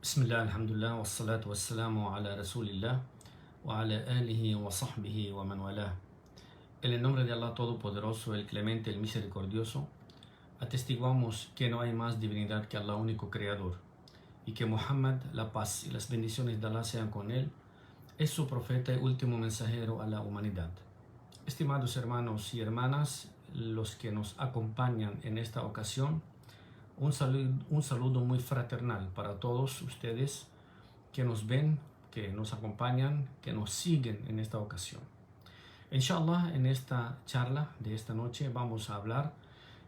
Bismillah, alhamdulillah, wassalatu wassalamu ala rasulillah wa ala alihi wa sahbihi wa man walah. En el nombre de Allah Todopoderoso, el Clemente, el Misericordioso, atestiguamos que no hay más divinidad que Allah, único Creador, y que Muhammad, la paz y las bendiciones de Allah sean con él, es su profeta y último mensajero a la humanidad. Estimados hermanos y hermanas, los que nos acompañan en esta ocasión, un saludo muy fraternal para todos ustedes que nos ven, que nos acompañan, que nos siguen en esta ocasión. Inshallah, en esta charla de esta noche vamos a hablar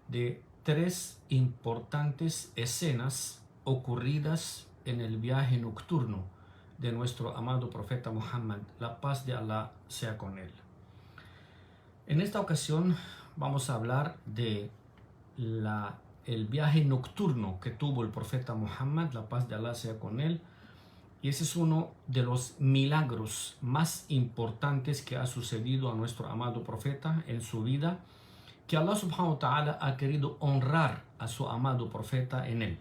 de tres importantes escenas ocurridas en el viaje nocturno de nuestro amado profeta Muhammad, la paz de Allah sea con él. En esta ocasión vamos a hablar de el viaje nocturno que tuvo el profeta Muhammad, la paz de Allah sea con él, y ese es uno de los milagros más importantes que ha sucedido a nuestro amado profeta en su vida, que Allah subhanahu wa ta'ala ha querido honrar a su amado profeta en él.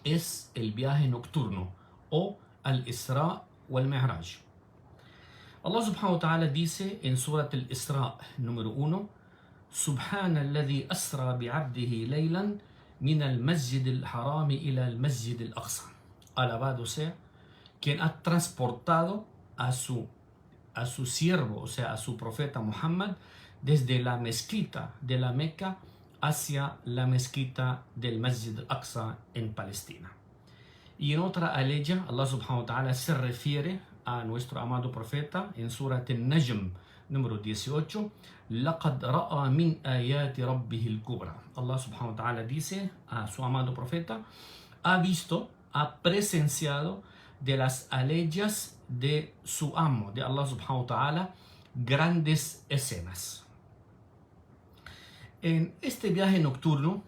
Es el viaje nocturno o al-Isra o al-Mi'raj. Allah subhanahu wa ta'ala dice en Surat al-Isra número 1: سبحان الذي أسرى بعبده ليلا من المسجد الحرام إلى المسجد الأقصى. Alabado sea quien ha transportado a su siervo, o sea, a su profeta Muhammad, desde la mezquita de la Meca hacia la mezquita del Masjid al-Aqsa en Palestina. Y en otra aleya, Allah subhanahu wa ta'ala se refiere a nuestro amado profeta en Surat al-Najm número 18: لَقَدْ رَأَى مِنْ آيَاتِ رَبِّهِ الْكُبْرَى. Allah subhanahu wa ta'ala dice a su amado profeta: ha visto, ha presenciado de las aleyas de su amo, de Allah subhanahu wa ta'ala, grandes escenas. En este viaje nocturno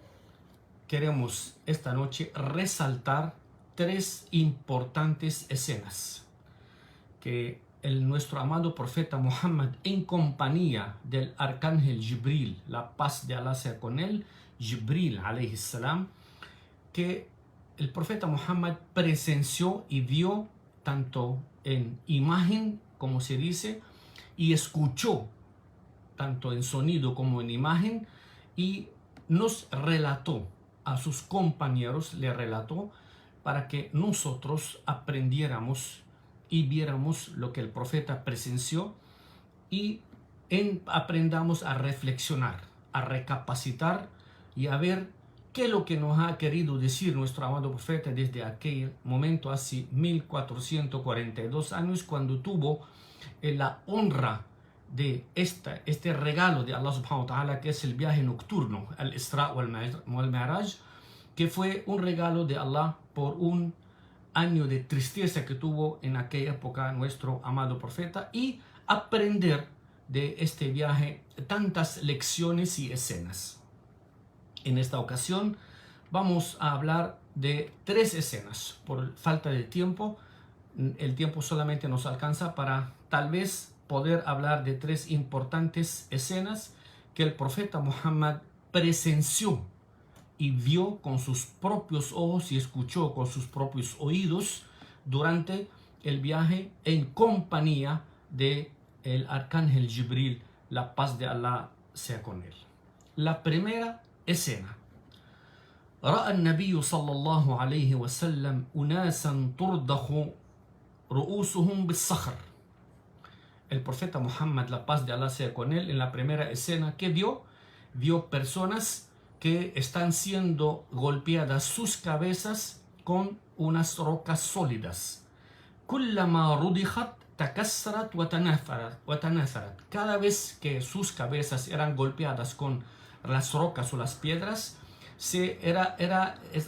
queremos esta noche resaltar tres importantes escenas que nuestro amado profeta Muhammad, en compañía del arcángel Jibril, la paz de Allah sea con él, Jibril alayhi salam, que el profeta Muhammad presenció y vio tanto en imagen, como se dice, y escuchó tanto en sonido como en imagen, y nos relató a sus compañeros, le relató para que nosotros aprendiéramos y viéramos lo que el profeta presenció y aprendamos a reflexionar, a recapacitar y a ver qué es lo que nos ha querido decir nuestro amado profeta desde aquel momento, hace 1442 años, cuando tuvo la honra de este regalo de Allah subhanahu wa ta'ala, que es el viaje nocturno, al Isra o al Mi'raj, que fue un regalo de Allah por un año de tristeza que tuvo en aquella época nuestro amado profeta, y aprender de este viaje tantas lecciones y escenas. En esta ocasión vamos a hablar de tres escenas. Por falta de tiempo, el tiempo solamente nos alcanza para tal vez poder hablar de tres importantes escenas que el profeta Muhammad presenció y vio con sus propios ojos y escuchó con sus propios oídos durante el viaje en compañía de el arcángel Jibril, la paz de Allah sea con él. La primera escena: رأى النبي صلى الله عليه وسلم أناسا ترضخ رؤوسهم بالصخر. El profeta Muhammad, la paz de Allah sea con él, en la primera escena que vio personas que están siendo golpeadas sus cabezas con unas rocas sólidas. كلما رضخت تكسرت وتناثرت. Cada vez que sus cabezas eran golpeadas con las rocas o las piedras,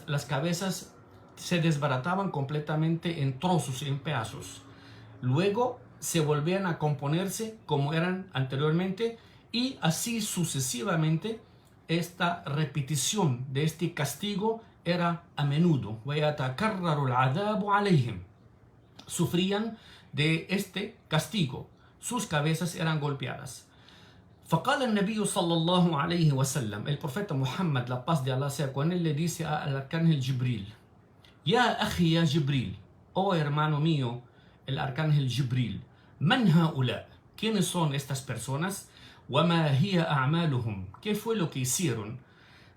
las cabezas se desbarataban completamente en trozos, en pedazos. Luego se volvían a componerse como eran anteriormente, y así sucesivamente. Esta repetición de este castigo era a menudo. Sufrían de este castigo. Sus cabezas eran golpeadas. فقال النبي صلى الله عليه وسلم, el profeta Muhammad, la paz de Allah sea con él, le dice al arcángel Jibril: Ya akhi ya Jibril, oh hermano mío, el arcángel Jibril, man haula, ¿quiénes son estas personas? وما هي أعمالهم, ¿qué fue lo que hicieron?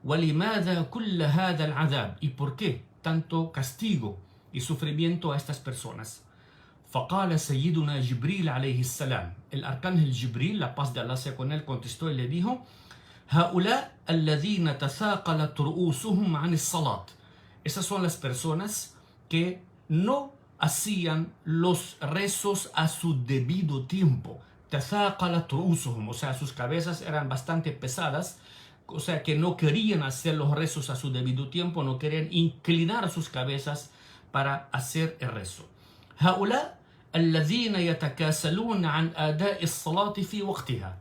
ولماذا كل هذا العذاب, ¿y por qué tanto castigo y sufrimiento a estas personas? فقال سيدنا جبريل عليه السلام, el arcángel Jibril, la paz de Allah sea con él, contestó y le dijo: هؤلاء الذين تثاقلت رؤوسهم عن الصلاة, esas son las personas que no hacían los rezos a su debido tiempo. تثاقلت رؤوسهم, o sea, sus cabezas eran bastante pesadas, o sea, que no querían hacer los rezos a su debido tiempo, no querían inclinar sus cabezas para hacer el rezo. هؤلاء الذين يتكاسلون عن أداء الصلاة في وقتها.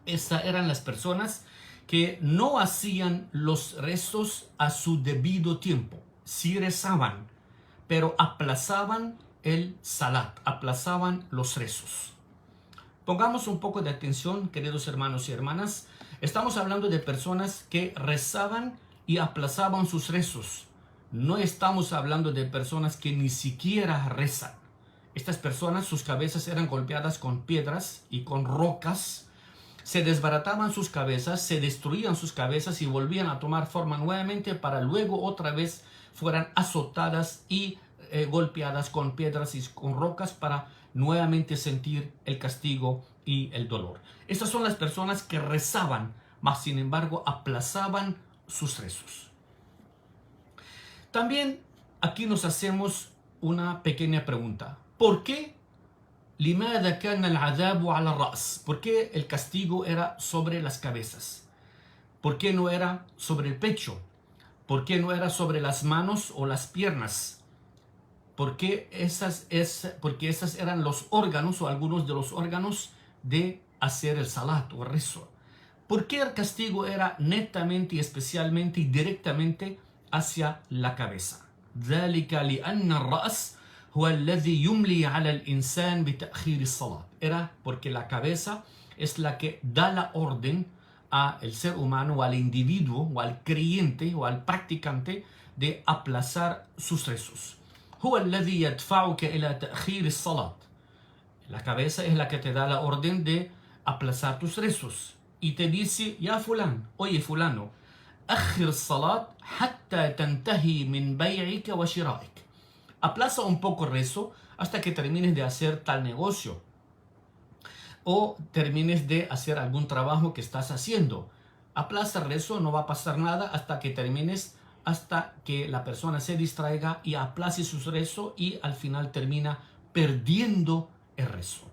Esas eran las personas que no hacían los rezos a su debido tiempo. Sí rezaban, pero aplazaban el salat, aplazaban los rezos. Pongamos un poco de atención, queridos hermanos y hermanas. Estamos hablando de personas que rezaban y aplazaban sus rezos. No estamos hablando de personas que ni siquiera rezan. Estas personas, sus cabezas eran golpeadas con piedras y con rocas. Se desbarataban sus cabezas, se destruían sus cabezas y volvían a tomar forma nuevamente para luego otra vez fueran azotadas y golpeadas con piedras y con rocas para nuevamente sentir el castigo y el dolor. Estas son las personas que rezaban, mas sin embargo aplazaban sus rezos. También aquí nos hacemos una pequeña pregunta. ¿Por qué? لماذا كان العذاب على الرأس? ¿Por qué el castigo era sobre las cabezas? ¿Por qué no era sobre el pecho? ¿Por qué no era sobre las manos o las piernas? Porque esas eran los órganos o algunos de los órganos de hacer el salat o el rezo. ¿Por qué el castigo era netamente y especialmente y directamente hacia la cabeza? ذلك لأن الرأس هو الذي يملي على الإنسان بتأخير الصلاة. Era porque la cabeza es la que da la orden al ser humano o al individuo o al creyente o al practicante de aplazar sus rezos. هو الذي يدفعك إلى تأخير الصلاة. La cabeza es la que te da la orden de aplazar tus rezos y te dice: ya fulán, oye fulano, أخر الصلاة حتى تنتهي من بيعك وشرائك. Aplaza un poco el rezo hasta que termines de hacer tal negocio o termines de hacer algún trabajo que estás haciendo. Aplaza el rezo, no va a pasar nada hasta que termines, hasta que la persona se distraiga y aplace su rezo y al final termina perdiendo el rezo.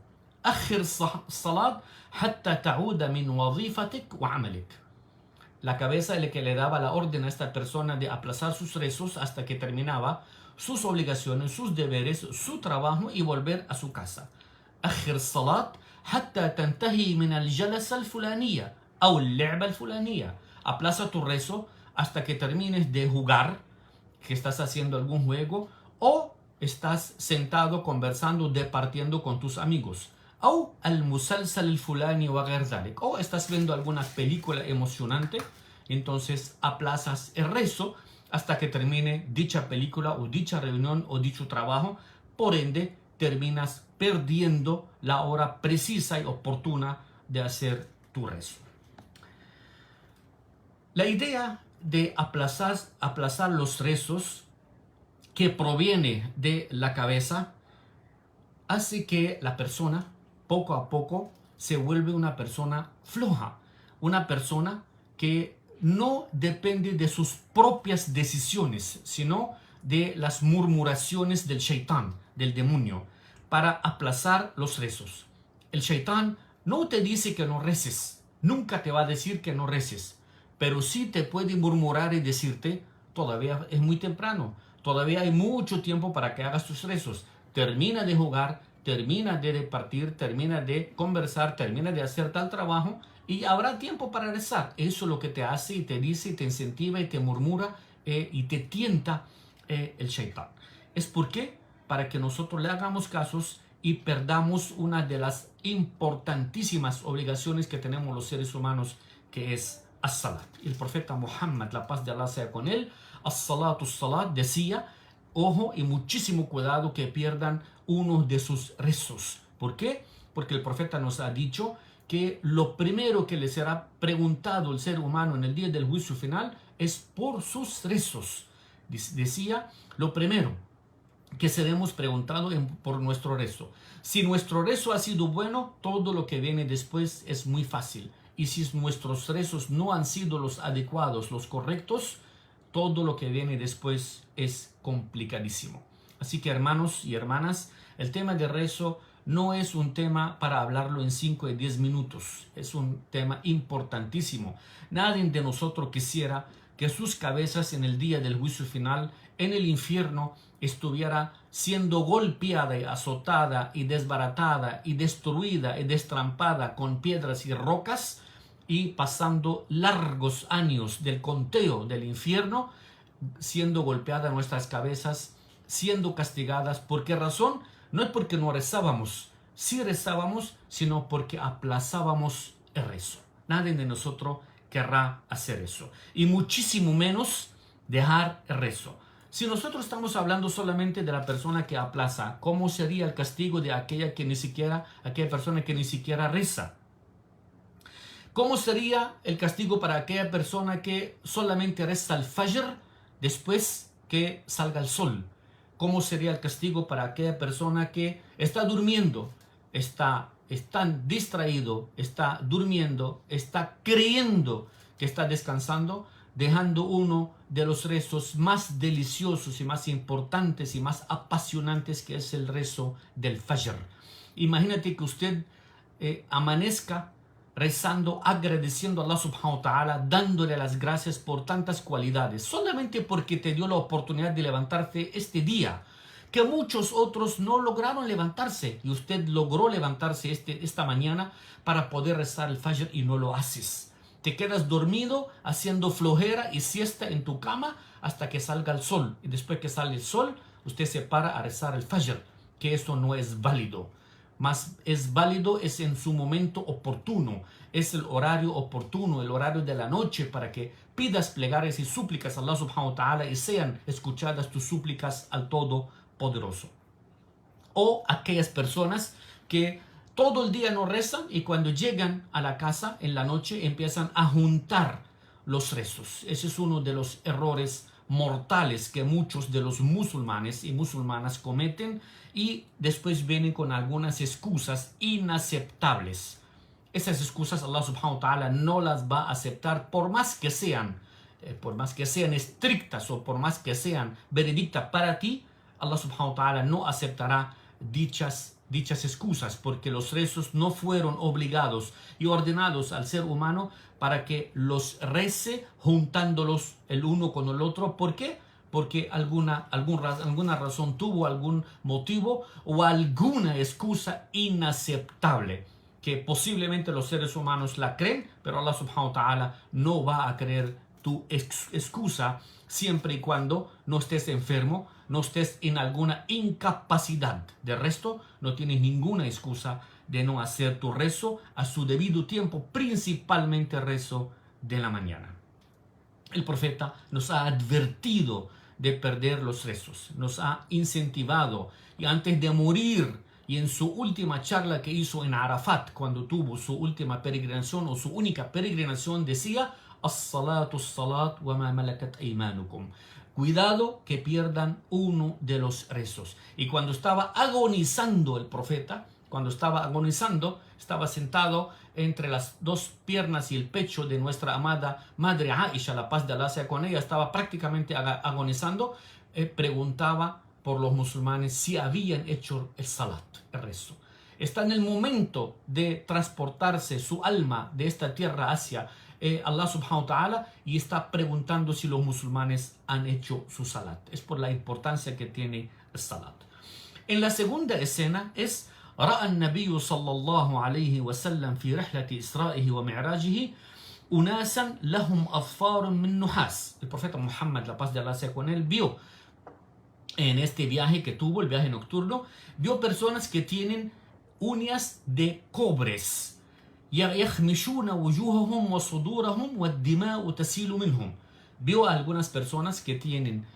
أخر الصلاة حتى تعود من وظيفتك وعملك. La cabeza es la que le daba la orden a esta persona de aplazar sus rezos hasta que terminaba sus obligaciones, sus deberes, su trabajo y volver a su casa. أخر الصلاة حتى تنتهي من الجلسة الفلانية أو اللعبة الفلانية. Aplaza tu rezo hasta que termines de jugar, que estás haciendo algún juego o estás sentado conversando, departiendo con tus amigos. أو المسلسل الفلاني وغير ذلك. O estás viendo alguna película emocionante, entonces aplazas el rezo hasta que termine dicha película o dicha reunión o dicho trabajo. Por ende, terminas perdiendo la hora precisa y oportuna de hacer tu rezo. La idea de aplazar los rezos que proviene de la cabeza hace que la persona poco a poco se vuelve una persona floja, una persona que no depende de sus propias decisiones, sino de las murmuraciones del shaitán, del demonio, para aplazar los rezos. El shaitán no te dice que no reces, nunca te va a decir que no reces, pero sí te puede murmurar y decirte: todavía es muy temprano, todavía hay mucho tiempo para que hagas tus rezos, termina de jugar, termina de repartir, termina de conversar, termina de hacer tal trabajo y habrá tiempo para rezar. Eso es lo que te hace y te dice y te incentiva y te murmura y te tienta el shaitán. ¿Es por qué? Para que nosotros le hagamos casos y perdamos una de las importantísimas obligaciones que tenemos los seres humanos, que es as-salat. El profeta Muhammad, la paz de Allah sea con él, as-salatu as-salat, decía, ojo y muchísimo cuidado que pierdan uno de sus rezos. ¿Por qué? Porque el profeta nos ha dicho que lo primero que le será preguntado al ser humano en el día del juicio final es por sus rezos. Decía, lo primero que seremos preguntados por nuestro rezo. Si nuestro rezo ha sido bueno, todo lo que viene después es muy fácil. Y si nuestros rezos no han sido los adecuados, los correctos, todo lo que viene después es complicadísimo. Así que hermanos y hermanas, el tema de rezo no es un tema para hablarlo en 5 y 10 minutos. Es un tema importantísimo. Nadie de nosotros quisiera que sus cabezas en el día del juicio final, en el infierno, estuviera siendo golpeada y azotada y desbaratada y destruida y destrampada con piedras y rocas y pasando largos años del conteo del infierno, siendo golpeadas nuestras cabezas, siendo castigadas. ¿Por qué razón? No es porque no rezábamos, sí rezábamos, sino porque aplazábamos el rezo. Nadie de nosotros querrá hacer eso. Y muchísimo menos dejar el rezo. Si nosotros estamos hablando solamente de la persona que aplaza, ¿cómo sería el castigo de aquella persona que ni siquiera reza? ¿Cómo sería el castigo para aquella persona que solamente reza el fajr después que salga el sol? ¿Cómo sería el castigo para aquella persona que está durmiendo, está distraído, está durmiendo, está creyendo que está descansando, dejando uno de los rezos más deliciosos y más importantes y más apasionantes, que es el rezo del fajr? Imagínate que usted amanezca rezando, agradeciendo a Allah subhanahu wa ta'ala, dándole las gracias por tantas cualidades, solamente porque te dio la oportunidad de levantarte este día, que muchos otros no lograron levantarse, y usted logró levantarse esta mañana para poder rezar el fajr y no lo haces. Te quedas dormido haciendo flojera y siesta en tu cama hasta que salga el sol, y después que sale el sol, usted se para a rezar el fajr, que eso no es válido. Más es válido es en su momento oportuno, es el horario oportuno, el horario de la noche, para que pidas plegarias y súplicas a Allah subhanahu wa ta'ala y sean escuchadas tus súplicas al Todopoderoso. O aquellas personas que todo el día no rezan y cuando llegan a la casa en la noche empiezan a juntar los rezos. Ese es uno de los errores mortales que muchos de los musulmanes y musulmanas cometen, y después vienen con algunas excusas inaceptables. Esas excusas Allah subhanahu wa ta'ala no las va a aceptar por más que sean estrictas o por más que sean veredictas para ti. Allah subhanahu wa ta'ala no aceptará dichas excusas, porque los rezos no fueron obligados y ordenados al ser humano para que los rece juntándolos el uno con el otro. ¿Por qué? Porque alguna razón tuvo, algún motivo o alguna excusa inaceptable que posiblemente los seres humanos la creen, pero Allah subhanahu wa ta'ala no va a creer tu excusa siempre y cuando no estés enfermo, no estés en alguna incapacidad. De resto, no tienes ninguna excusa de no hacer tu rezo a su debido tiempo, principalmente el rezo de la mañana. El profeta nos ha advertido de perder los rezos, nos ha incentivado, y antes de morir y en su última charla que hizo en Arafat, cuando tuvo su última peregrinación o su única peregrinación, decía: as-salatu as-salat wa ma malakat aymanukum. Cuidado que pierdan uno de los rezos. Y cuando estaba agonizando el profeta, estaba sentado entre las dos piernas y el pecho de nuestra amada madre Aisha, la paz de Allah sea con ella, estaba prácticamente agonizando, preguntaba por los musulmanes si habían hecho el salat, el rezo. Está en el momento de transportarse su alma de esta tierra hacia Allah subhanahu wa ta'ala, y está preguntando si los musulmanes han hecho su salat. Es por la importancia que tiene el salat. En la segunda escena es: رأى النبي صلى الله عليه وسلم في رحلة إسرائه ومعراجه أناسا لهم أظفار من نحاس. El profeta Muhammad, la paz de Allah sea con él, vio en este viaje que tuvo, el viaje nocturno, vio personas que tienen uñas de cobres. يخمشون وجوههم وصدورهم والدماء تسيل منهم. vio a algunas personas que tienen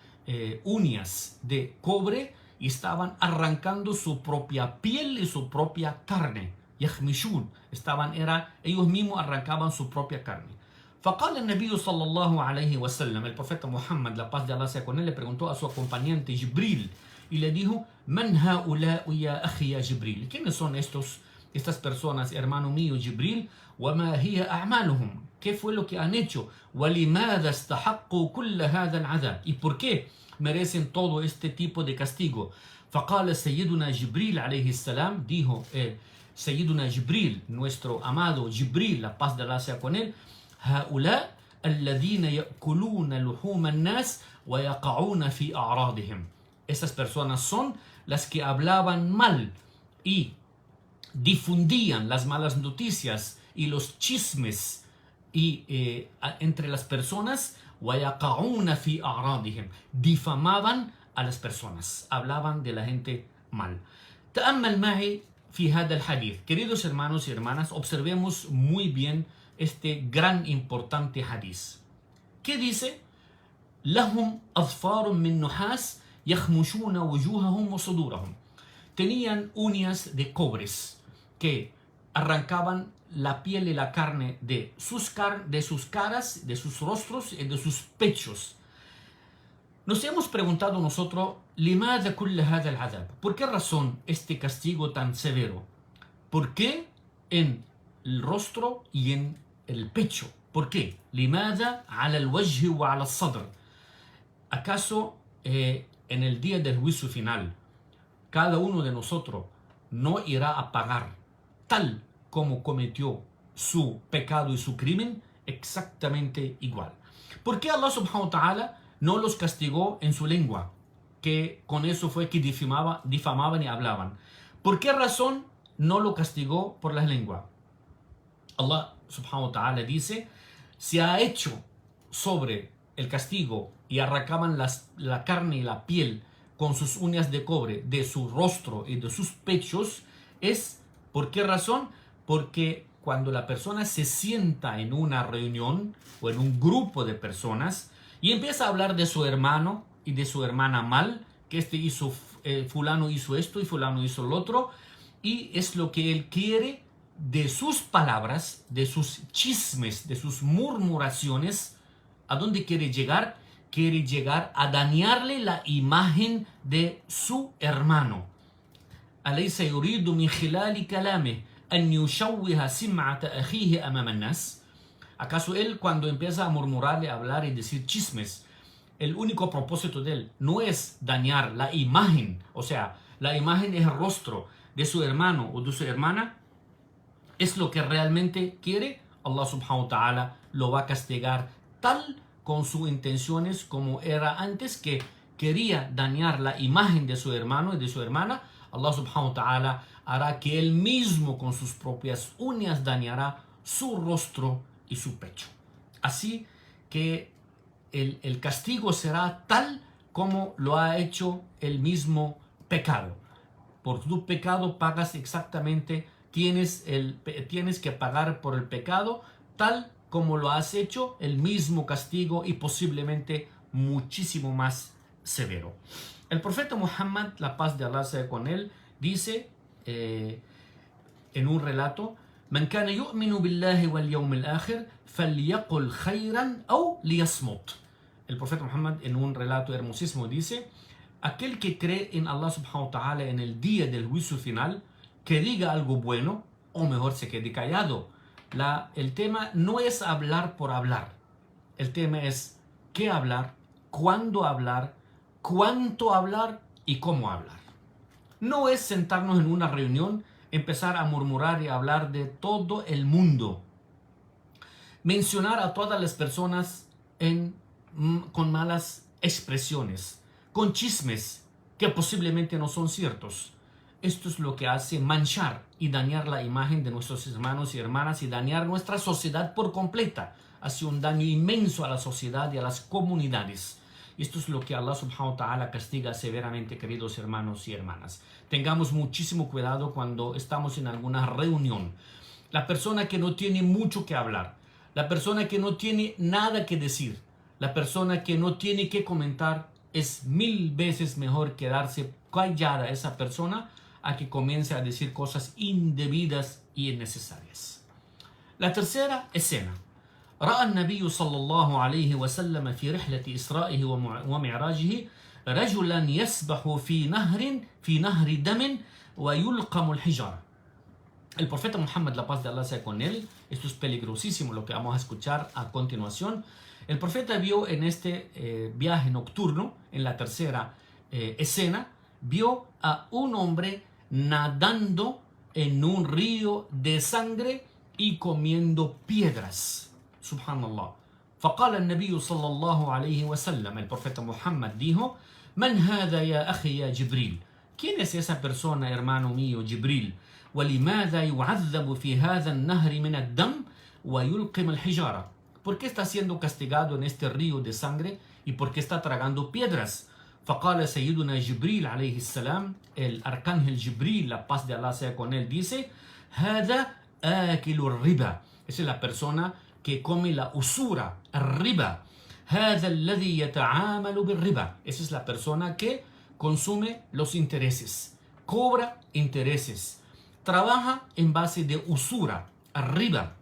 uñas de cobre y estaban arrancando su propia piel y su propia carne. Yahmishun, ellos mismos arrancaban su propia carne. فقال النبي صلى الله عليه وسلم, el profeta Muhammad, la paz de Allah sea con él, le preguntó a su acompañante Jibril y le dijo: Man ha'ula'u ya akhi ya Jibril, ¿quiénes son estas personas, hermano mío Jibril? وما هي أعمالهم, ¿qué fue lo que han hecho? ولماذا استحقوا كل هذا العذاب, ¿y por qué merecen todo este tipo de castigo? فقال سيدنا جبريل عليه السلام, dijo Sayyiduna Jibril, nuestro amado Jibril, la paz de Allah sea con él: هؤلاء الذين يأكلون لحوم الناس ويقعون في أعراضهم. Esas personas son las que hablaban mal y difundían las malas noticias y los chismes entre las personas. ويقعون في أعراضهم, difamaban a las personas, hablaban de la gente mal. تأمل معي في هذا الحديث. Queridos hermanos y hermanas, observemos muy bien este gran importante hadith. ¿Qué dice? لهم أظفار من نحاس يخمشون وجوههم وصدورهم. Tenían uñas de cobres que arrancaban la piel y la carne de sus caras, de sus rostros y de sus pechos. Nos hemos preguntado nosotros: لماذا كل هذا العذاب? ¿Por qué razón este castigo tan severo? ¿Por qué en el rostro y en el pecho? ¿Por qué? لماذا على الوجه وعلى الصدر? ¿Acaso en el día del juicio final cada uno de nosotros no irá a pagar tal como cometió su pecado y su crimen? Exactamente igual. ¿Por qué Allah subhanahu wa ta'ala no los castigó en su lengua, que con eso fue que difamaban y hablaban? ¿Por qué razón no lo castigó por la lengua? Allah subhanahu wa ta'ala dice: se ha hecho sobre el castigo y arrancaban la carne y la piel con sus uñas de cobre de su rostro y de sus pechos. ¿Por qué razón? Porque cuando la persona se sienta en una reunión o en un grupo de personas y empieza a hablar de su hermano y de su hermana mal, que fulano hizo esto y fulano hizo lo otro, y es lo que él quiere de sus palabras, de sus chismes, de sus murmuraciones. ¿A dónde quiere llegar? Quiere llegar a dañarle la imagen de su hermano. أليس يريد من خلال كلامه أن يشوه سمعة أخيه أمام الناس? ¿Acaso él, cuando empieza a murmurarle, a hablar y decir chismes, el único propósito de él no es dañar la imagen, o sea, la imagen es el rostro de su hermano o de su hermana? ¿Es lo que realmente quiere? Allah subhanahu wa ta'ala lo va a castigar tal con sus intenciones como era antes, que quería dañar la imagen de su hermano y de su hermana. Allah subhanahu wa ta'ala hará que él mismo con sus propias uñas dañará su rostro y su pecho. Así que el castigo será tal como lo ha hecho el mismo pecado. Por tu pecado pagas exactamente, tienes que pagar por el pecado tal como lo has hecho, el mismo castigo y posiblemente muchísimo más severo. El profeta Muhammad, la paz de Allah sea con él, dice en un relato: من كان يؤمن بالله واليوم الآخر فليقل خيرا أو ليصمت. El profeta Muhammad, en un relato hermosísimo, dice: aquel que cree en Allah subhanahu wa ta'ala en el día del juicio final, que diga algo bueno o mejor se quede callado. El tema no es hablar por hablar. El tema es qué hablar, cuándo hablar, cuánto hablar y cómo hablar. No es sentarnos en una reunión, empezar a murmurar y hablar de todo el mundo. Mencionar a todas las personas con malas expresiones, con chismes que posiblemente no son ciertos. Esto es lo que hace manchar y dañar la imagen de nuestros hermanos y hermanas y dañar nuestra sociedad por completa. Hace un daño inmenso a la sociedad y a las comunidades. Esto es lo que Allah subhanahu wa ta'ala castiga severamente, queridos hermanos y hermanas. Tengamos muchísimo cuidado cuando estamos en alguna reunión. La persona que no tiene mucho que hablar, la persona que no tiene nada que decir, La persona que no tiene que comentar es 1000 veces mejor quedarse callada esa persona a que comience a decir cosas indebidas y innecesarias. La tercera escena. رأى النبي صلى الله عليه وسلم في رحلة إسرائه ومعراجه رجلا يسبح في نهر دم ويلقم الحجارة. El profeta Muhammad, la paz de Allah sea con él, esto es peligrosísimo lo que vamos a escuchar a continuación. El profeta vio en este viaje nocturno, en la tercera escena, vio a un hombre nadando en un río de sangre y comiendo piedras. Subhanallah. فقال النبي صلى الله عليه وسلم, el profeta Muhammad dijo, من هذا يا أخي يا جبريل? ¿Quién es esa persona, hermano mío, Jibril? ولماذا يعذب في هذا النهر من الدم ويلقم الحجارة? ¿Por qué está siendo castigado en este río de sangre y por qué está tragando piedras? فقال سيدنا جبريل عليه السلام, el arcángel Jibril, la paz de Allah sea con él, dice, هذا آكل الربا. Esa es la persona que come la usura, الربا. هذا الذي يتعامل بالربا. Esa es la persona que consume los intereses, cobra intereses, trabaja en base de usura, arriba,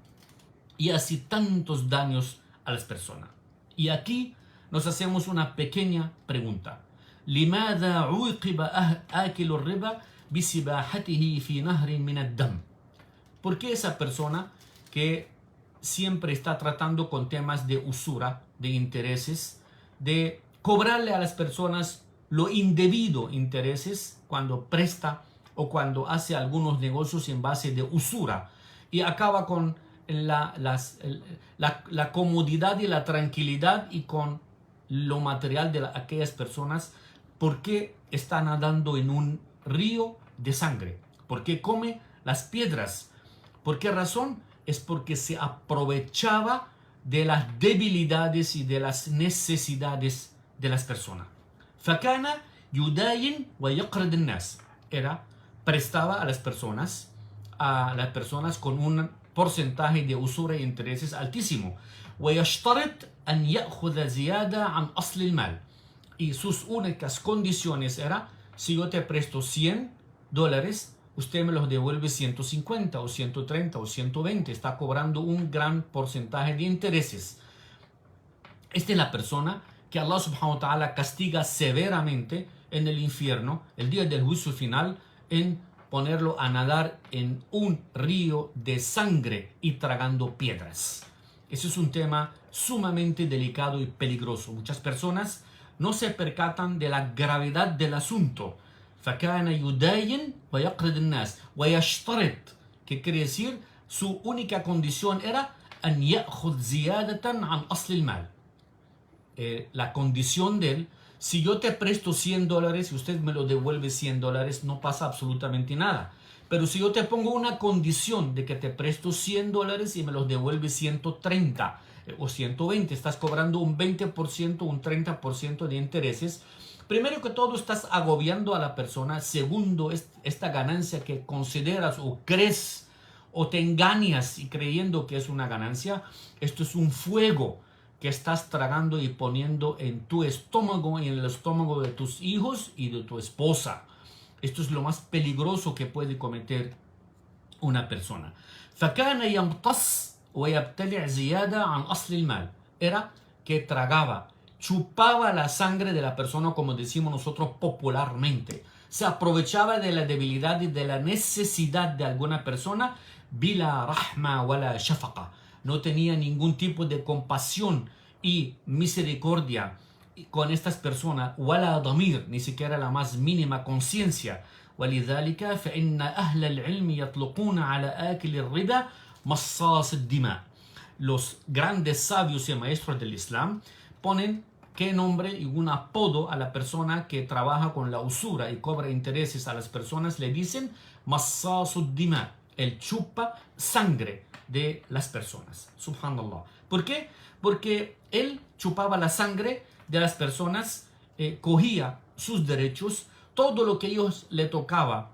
y hace tantos daños a las personas. Y aquí nos hacemos una pequeña pregunta. لماذا عوقب آكل الربا بسباحته في نهر من الدم? ¿Por qué esa persona que siempre está tratando con temas de usura, de intereses, de cobrarle a las personas lo indebido intereses cuando presta o cuando hace algunos negocios en base de usura y acaba con la comodidad y la tranquilidad y con lo material de aquellas personas? ¿Por qué está nadando en un río de sangre? ¿Por qué come las piedras? ¿Por qué razón? Es porque se aprovechaba de las debilidades y de las necesidades de las personas. فكان يداين ويقرض الناس. Prestaba a las personas con un porcentaje de usura e intereses altísimo. ويشترط أن يأخذ زيادة عن أصل المال. Y sus únicas condiciones era, si yo te presto $100, usted me los devuelve 150 o 130 o 120. Está cobrando un gran porcentaje de intereses. Esta es la persona que Allah subhanahu wa ta'ala castiga severamente en el infierno, el día del juicio final, en ponerlo a nadar en un río de sangre y tragando piedras. Ese es un tema sumamente delicado y peligroso. Muchas personas no se percatan de la gravedad del asunto. فَكَانَ يُدَايِنْ وَيَقْرِضِ النَّاسِ وَيَشْتَرِطْ, que quiere decir, su única condición era أَنْ يَأْخُذْ زِيَادَةً عَنْ أَصْلِ الْمَالِ. La condición de él, si yo te presto $100 y usted me lo devuelve $100, no pasa absolutamente nada. Pero si yo te pongo una condición de que te presto $100 y me los devuelve 130 o 120, estás cobrando un 20%, un 30% de intereses. Primero que todo, estás agobiando a la persona. Segundo, esta ganancia que consideras o crees o te engañas y creyendo que es una ganancia, esto es un fuego que estás tragando y poniendo en tu estómago y en el estómago de tus hijos y de tu esposa. Esto es lo más peligroso que puede cometer una persona. فكان يمتص ويبتلع زيادة عن أصل المال. Era que tragaba, chupaba la sangre de la persona, como decimos nosotros popularmente. Se aprovechaba de la debilidad y de la necesidad de alguna persona. بلا رحمة ولا شفقة. No tenía ningún tipo de compasión y misericordia con estas personas. ولا ضمير, ni siquiera la más mínima conciencia. ولذلك فإن أهل العلم يطلقون على آكل الربا مصاص الدماء. Los grandes sabios y maestros del Islam ponen qué nombre y un apodo a la persona que trabaja con la usura y cobra intereses a las personas. Le dicen مصاص الدماء, el chupa sangre de las personas. Subhanallah. ¿Por qué? Porque él chupaba la sangre de las personas, cogía sus derechos, todo lo que ellos le tocaba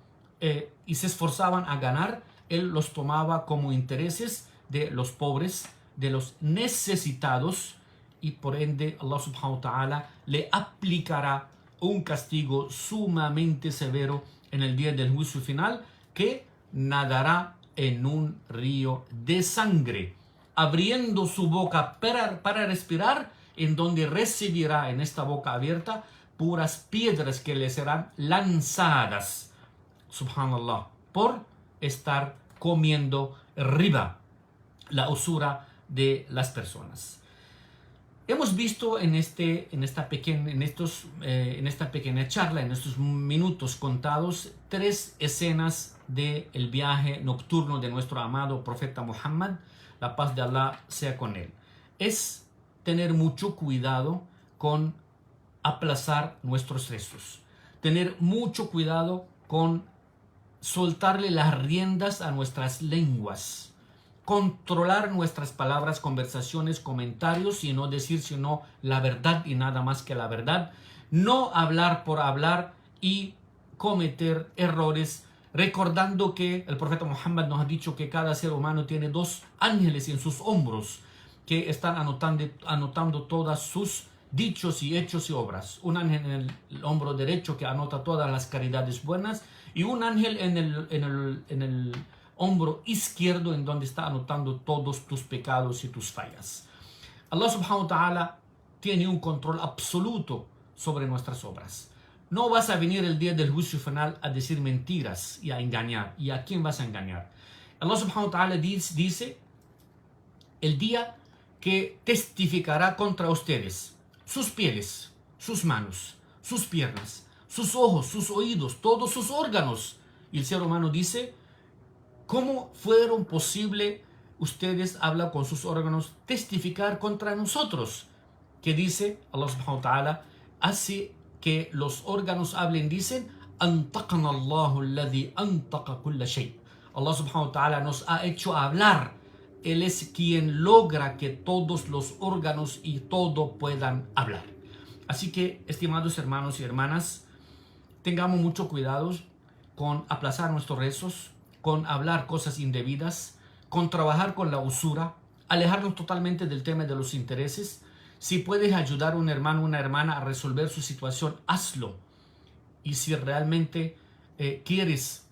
y se esforzaban a ganar, él los tomaba como intereses de los pobres, de los necesitados, y por ende Allah subhanahu wa ta'ala le aplicará un castigo sumamente severo en el día del juicio final, que nadará en un río de sangre, abriendo su boca para respirar, en donde recibirá en esta boca abierta puras piedras que le serán lanzadas, subhanallah, por estar comiendo riba, la usura de las personas. Hemos visto en esta pequeña charla, en estos minutos contados, 3 escenas del viaje nocturno de nuestro amado profeta Muhammad, la paz de Allah sea con él. Es tener mucho cuidado con aplazar nuestros rezos, tener mucho cuidado con soltarle las riendas a nuestras lenguas, controlar nuestras palabras, conversaciones, comentarios, y no decir sino la verdad y nada más que la verdad. No hablar por hablar y cometer errores, recordando que el profeta Muhammad nos ha dicho que cada ser humano tiene 2 ángeles en sus hombros que están anotando todas sus dichos y hechos y obras. Un ángel en el hombro derecho que anota todas las caridades buenas, y un ángel en el hombro izquierdo, en donde está anotando todos tus pecados y tus fallas. Allah subhanahu wa ta'ala tiene un control absoluto sobre nuestras obras. No vas a venir el día del juicio final a decir mentiras y a engañar. ¿Y a quién vas a engañar? Allah subhanahu wa ta'ala dice: el día que testificará contra ustedes sus pieles, sus manos, sus piernas, sus ojos, sus oídos, todos sus órganos. Y el ser humano dice: ¿cómo fueron posible ustedes, habla con sus órganos, testificar contra nosotros? Que dice Allah subhanahu wa ta'ala, hace que los órganos hablen, dicen: antaqana Allahu alladhi antaqa kulla shay. Allah subhanahu wa ta'ala nos ha hecho hablar. Él es quien logra que todos los órganos y todo puedan hablar. Así que, estimados hermanos y hermanas, tengamos mucho cuidado con aplazar nuestros rezos, con hablar cosas indebidas, con trabajar con la usura, alejarnos totalmente del tema de los intereses. Si puedes ayudar a un hermano o una hermana a resolver su situación, hazlo. Y si realmente quieres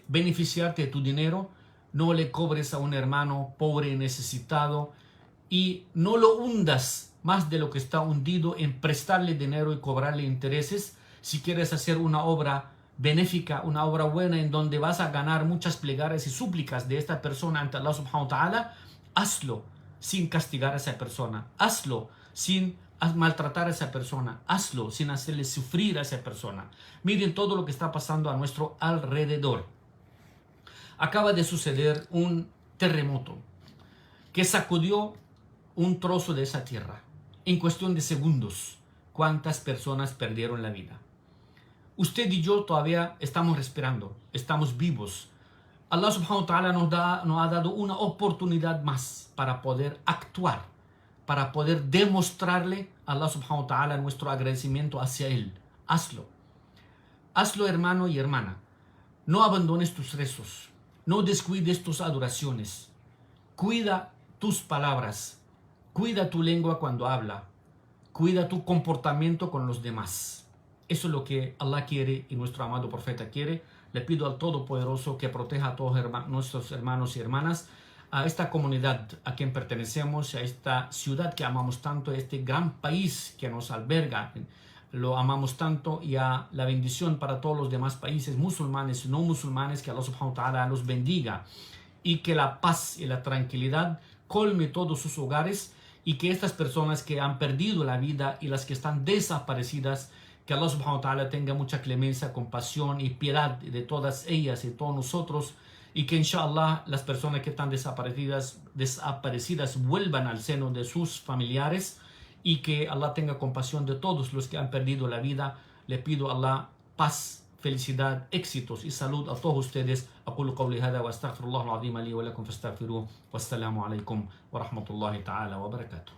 beneficiarte de tu dinero, no le cobres a un hermano pobre y necesitado, y no lo hundas más de lo que está hundido en prestarle dinero y cobrarle intereses. Si quieres hacer una obra benéfica, una obra buena, en donde vas a ganar muchas plegarias y súplicas de esta persona ante Allah subhanahu wa ta'ala, hazlo sin castigar a esa persona, hazlo sin maltratar a esa persona, hazlo sin hacerle sufrir a esa persona. Miren todo lo que está pasando a nuestro alrededor. Acaba de suceder un terremoto que sacudió un trozo de esa tierra. En cuestión de segundos, ¿cuántas personas perdieron la vida? Usted y yo todavía estamos respirando, estamos vivos. Allah subhanahu wa ta'ala nos ha dado una oportunidad más para poder actuar, para poder demostrarle a Allah subhanahu wa ta'ala nuestro agradecimiento hacia Él. Hazlo. Hazlo, hermano y hermana. No abandones tus rezos. No descuides tus adoraciones. Cuida tus palabras. Cuida tu lengua cuando habla. Cuida tu comportamiento con los demás. Eso es lo que Allah quiere y nuestro amado profeta quiere. Le pido al Todopoderoso que proteja a todos nuestros hermanos y hermanas, a esta comunidad a quien pertenecemos, a esta ciudad que amamos tanto, a este gran país que nos alberga, lo amamos tanto, y a la bendición para todos los demás países, musulmanes y no musulmanes, que Allah subhanahu wa ta'ala los bendiga, y que la paz y la tranquilidad colme todos sus hogares, y que estas personas que han perdido la vida y las que están desaparecidas, que Allah subhanahu wa ta'ala tenga mucha clemencia, compasión y piedad de todas ellas y todos nosotros, y que inshallah las personas que están desaparecidas vuelvan al seno de sus familiares, y que Allah tenga compasión de todos los que han perdido la vida. Le pido a Allah paz, felicidad, éxitos y salud a todos ustedes. أقول قولي هذا وأستغفر الله العظيم لي ولكم فاستغفروه والسلام عليكم ورحمة الله تعالى وبركاته.